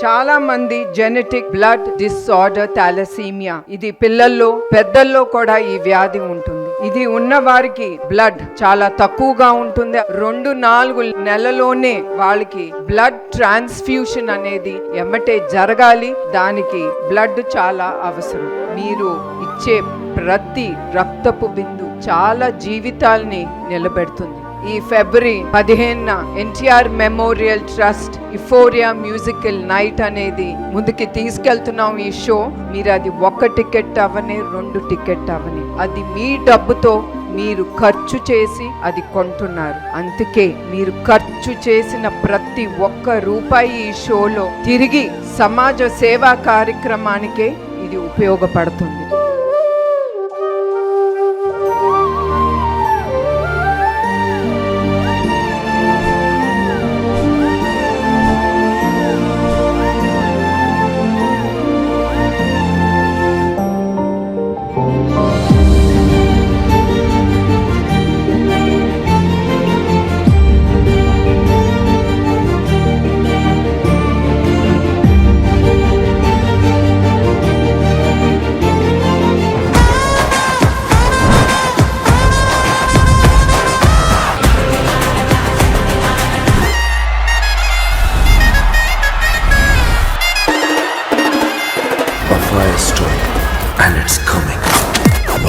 చాలా మంది genetic blood disorder thalassaemia, ఇది పిల్లల్లో పెద్దల్లో కూడా ఈ వ్యాధి ఉంటుంది. ఇది ఉన్న వారికి బ్లడ్ చాలా తక్కువగా ఉంటుంది. 2-4 నెలలోనే వాళ్ళకి బ్లడ్ ట్రాన్స్ఫ్యూషన్ అనేది ఎమ్మటే జరగాలి. దానికి బ్లడ్ చాలా అవసరం. మీరు ఇచ్చే ప్రతి రక్తపు బిందు చాలా జీవితాల్ని నిలబెడుతుంది. ఈ ఫిబ్రవరి 15న NTR memorial trust Euphoria musical night అనేది ముందుకి తీసుకెళ్తున్నాం. ఈ షో మీరు అది 1 టికెట్ అవ్వని 2 టికెట్ అవ్వని అది మీ డబ్బుతో మీరు ఖర్చు చేసి అది కొంటున్నారు. అందుకే మీరు ఖర్చు చేసిన ప్రతి ఒక్క రూపాయి ఈ షోలో తిరిగి సమాజ సేవా కార్యక్రమానికే ఇది ఉపయోగపడుతుంది.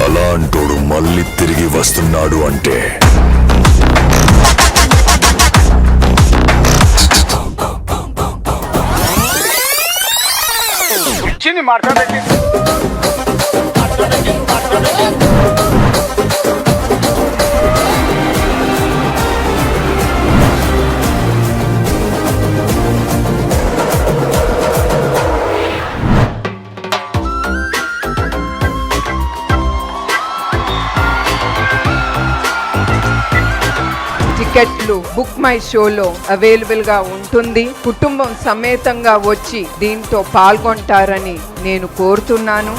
అలాంటోడు మళ్ళీ తిరిగి వస్తున్నాడు అంటే మాట్లాడండి. టికెట్లు బుక్ మై షోలో అవైలబుల్ గా ఉంటుంది. కుటుంబం సమేతంగా వచ్చి దీంతో పాల్గొంటారని నేను కోరుతున్నాను.